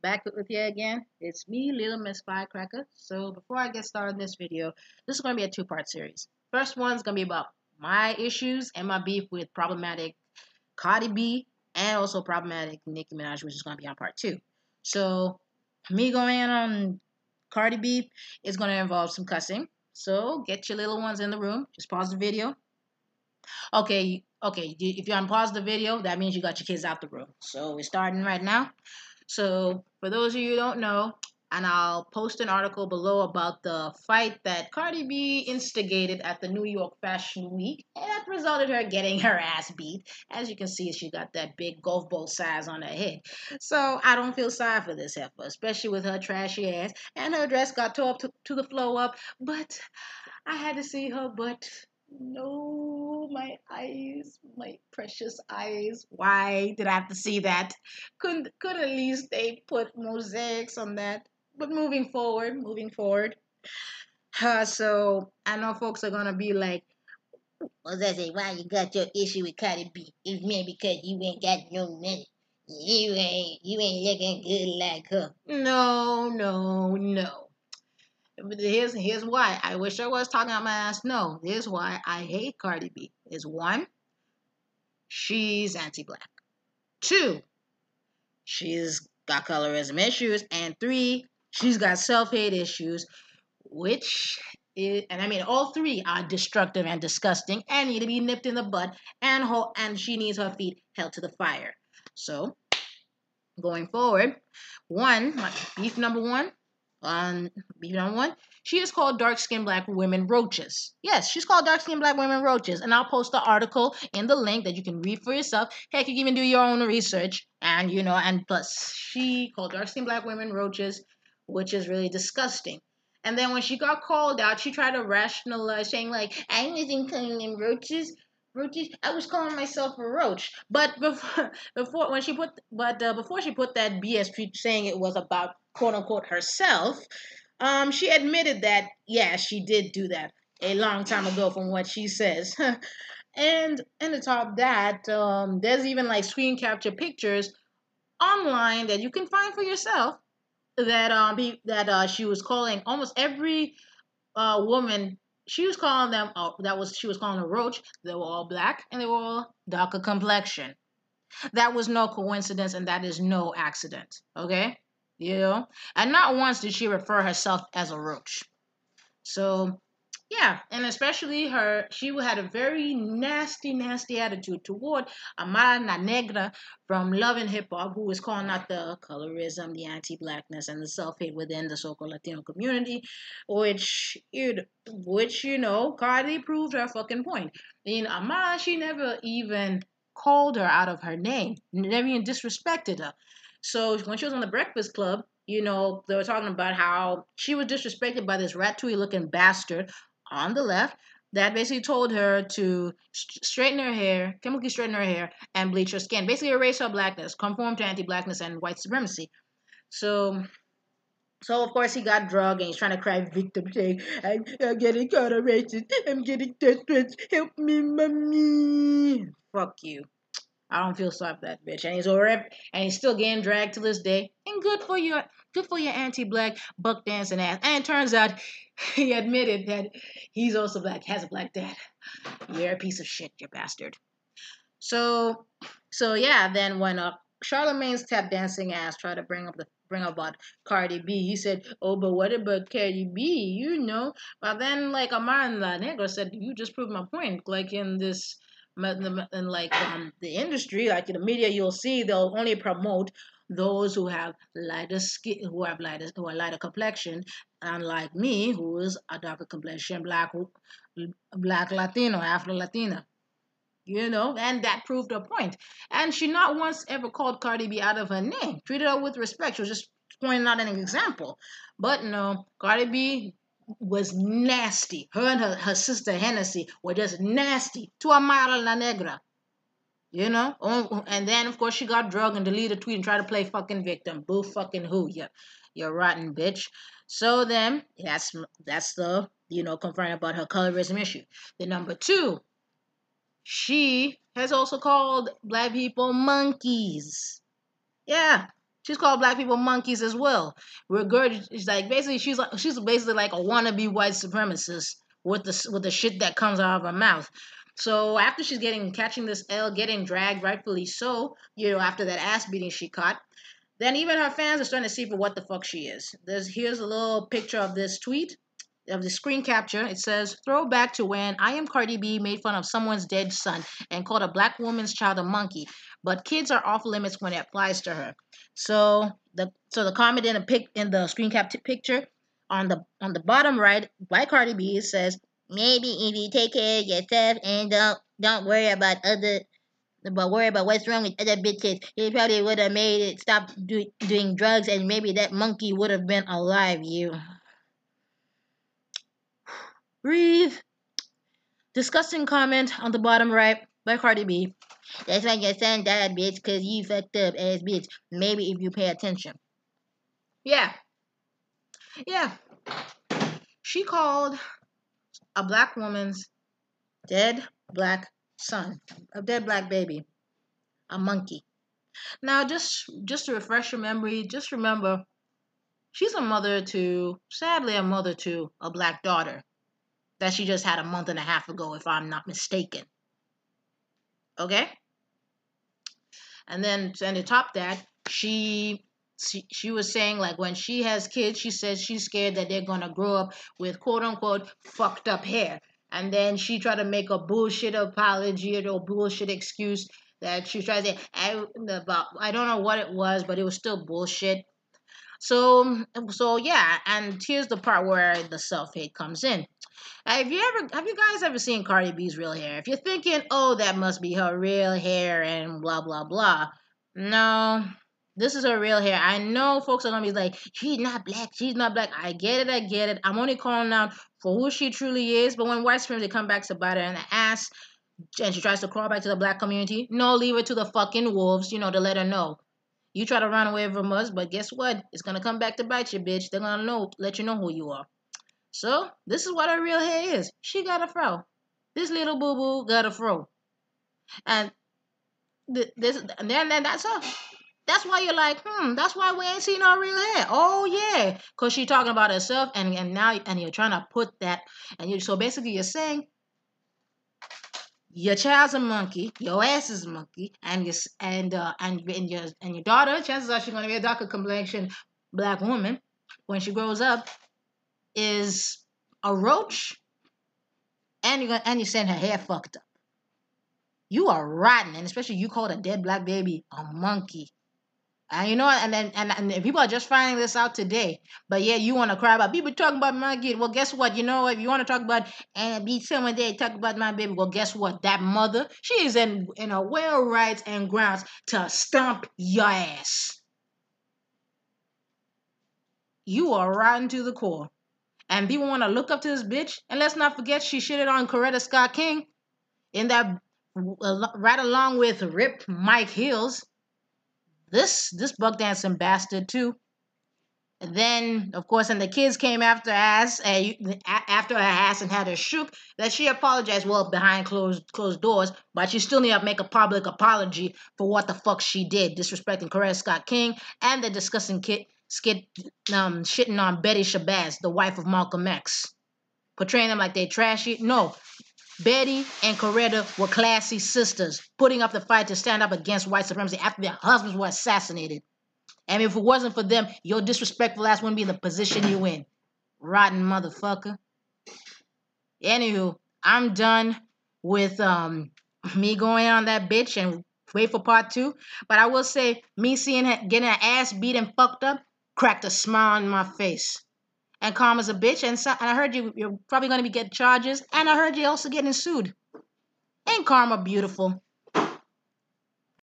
back with you again. It's me, Little Miss Firecracker. So before I get started in this video, this is going to be a two-part series. First one's going to be about my issues and my beef with problematic Cardi B and also problematic Nicki Minaj, which is going to be on part two. So me going in on Cardi B is going to involve some cussing. So get your little ones in the room. Just pause the video. Okay. If you unpause the video, that means you got your kids out the room. So we're starting right now. So, for those of you who don't know, and I'll post an article below about the fight that Cardi B instigated at the New York Fashion Week, and that resulted her getting her ass beat. As you can see, she got that big golf ball size on her head. So, I don't feel sorry for this heifer, especially with her trashy ass, and her dress got tore up to the floor up, but I had to see her butt. No, my eyes, my precious eyes. Why did I have to see that? Could at least they put mosaics on that. But moving forward. So I know folks are gonna be like, "Well, that's it. Why you got your issue with Cardi B? It's me because you ain't got no money. You ain't looking good like her." No, no, no. But here's why. I wish I was talking out my ass. No, here's why I hate Cardi B. Is one, she's anti-black. Two, she's got colorism issues, and three, she's got self-hate issues, which is, and I mean all three are destructive and disgusting and need to be nipped in the bud, and she needs her feet held to the fire. So going forward, my beef number one, on beef number one, she is called dark skinned black women roaches. Yes, she's called dark skinned black women roaches, and I'll post the article in the link that you can read for yourself. Heck, you can even do your own research, and and plus she called dark skinned black women roaches, which is really disgusting. And then when she got called out, she tried to rationalize, saying like, "I wasn't calling them roaches. Roaches. I was calling myself a roach." But before she put that BS tweet saying it was about quote unquote herself, she admitted that yeah, she did do that a long time ago, from what she says. And to top that, there's even like screen capture pictures online that you can find for yourself that she was calling almost every woman. She was calling them. She was calling a roach. They were all black and they were all darker complexion. That was no coincidence and that is no accident. Okay, and not once did she refer herself as a roach. So yeah, and especially she had a very nasty, nasty attitude toward Amara La Negra from Love and Hip Hop, who was calling out the colorism, the anti-blackness, and the self-hate within the so-called Latino community, which Cardi proved her fucking point. Amara, she never even called her out of her name, never even disrespected her. So when she was on the Breakfast Club, they were talking about how she was disrespected by this ratatouille looking bastard on the left that basically told her to straighten her hair, chemically straighten her hair, and bleach her skin. Basically erase her blackness, conform to anti-blackness and white supremacy. So of course he got drugged and he's trying to cry victim, saying, I'm getting caught a racist. I'm getting desperate. Help me, mommy. Fuck you. I don't feel sorry for that bitch. And he's still getting dragged to this day. And good for your anti-black buck dancing ass. And it turns out he admitted that he's also black, has a black dad. You're a piece of shit, you bastard. So yeah, then when Charlemagne's tap dancing ass tried to bring up about Cardi B, he said, "Oh, but what about Cardi B? But then like Amar La Negra said, "You just proved my point. Like in this." In like the industry, like in the media, you'll see they'll only promote those who have lighter skin, who are lighter complexion, unlike me, who is a darker complexion, black Latino, Afro Latina. And that proved her point. And she not once ever called Cardi B out of her name, treated her with respect. She was just pointing out an example. But no, Cardi B was nasty. Her and her sister Hennessy were just nasty to Amara La Negra. And then of course she got drugged and deleted a tweet and tried to play fucking victim. Boo fucking who? You rotten bitch. So then that's the confronting about her colorism issue. The number two, she has also called black people monkeys. Yeah. She's called black people monkeys as well. She's like basically she's basically like a wannabe white supremacist with the shit that comes out of her mouth. So after she's getting catching this L, getting dragged, rightfully so, after that ass beating she caught, then even her fans are starting to see for what the fuck she is. Here's a little picture of this tweet, of the screen capture. It says, throwback to when I am Cardi B made fun of someone's dead son and called a black woman's child a monkey. But kids are off limits when it applies to her. So the comment in the screen cap picture on the bottom right by Cardi B, it says, maybe if you take care of yourself and don't worry about what's wrong with other bitches, he probably would have made it stop doing drugs, and maybe that monkey would have been alive. You breathe. Disgusting comment on the bottom right by Cardi B. That's why your son died, bitch, because you fucked up ass bitch. Maybe if you pay attention. Yeah. Yeah. She called a black woman's dead black son, a dead black baby, a monkey. Now, just to refresh your memory, just remember, she's sadly a mother to a black daughter that she just had a month and a half ago, if I'm not mistaken. Okay? And then to top that, she was saying, like, when she has kids, she says she's scared that they're gonna grow up with quote unquote fucked up hair. And then she tried to make a bullshit apology or bullshit excuse that she tried to say I don't know what it was, but it was still bullshit. So yeah, and here's the part where the self-hate comes in. Have you guys ever seen Cardi B's real hair? If you're thinking, oh, that must be her real hair and blah blah blah, no, this is her real hair. I know folks are gonna be like, she's not black, she's not black. I get it. I'm only calling out for who she truly is. But when white supremacy come back to bite her in the ass and she tries to crawl back to the black community, no, leave her to the fucking wolves, to let her know. You try to run away from us, but guess what? It's gonna come back to bite you, bitch. They're gonna let you know who you are. So this is what her real hair is. She got a fro. This little boo boo got a fro, and and then that's her. That's why you're like, that's why we ain't seen her real hair. Oh yeah, cause she talking about herself, and now you're trying to put that, so basically you're saying your child's a monkey, your ass is a monkey, and your daughter, chances are she's gonna be a darker complexion black woman when she grows up, is a roach, and you send her hair fucked up. You are rotten, and especially you called a dead black baby a monkey. And and people are just finding this out today. But yeah, you want to cry about people talking about my kid. Well, guess what? If you want to talk about and be someone there talk about my baby, well, guess what? That mother, she is in a well rights and grounds to stomp your ass. You are rotten to the core. And people want to look up to this bitch. And let's not forget she shitted on Coretta Scott King in that right along with Rip Mike Hills. This buck dancing bastard too. And then, of course, and the kids came after her ass and had her shook. That she apologized, well, behind closed doors, but she still need to make a public apology for what the fuck she did, disrespecting Coretta Scott King and the disgusting skit shitting on Betty Shabazz, the wife of Malcolm X, portraying them like they trashy. No, Betty and Coretta were classy sisters, putting up the fight to stand up against white supremacy after their husbands were assassinated. And if it wasn't for them, your disrespectful ass wouldn't be in the position you in. Rotten motherfucker. Anywho, I'm done with me going on that bitch and wait for part 2. But I will say, me seeing her getting her ass beat and fucked up cracked a smile on my face. And Karma's a bitch, and I heard you're probably going to be getting charges, and I heard you're also getting sued. Ain't Karma beautiful?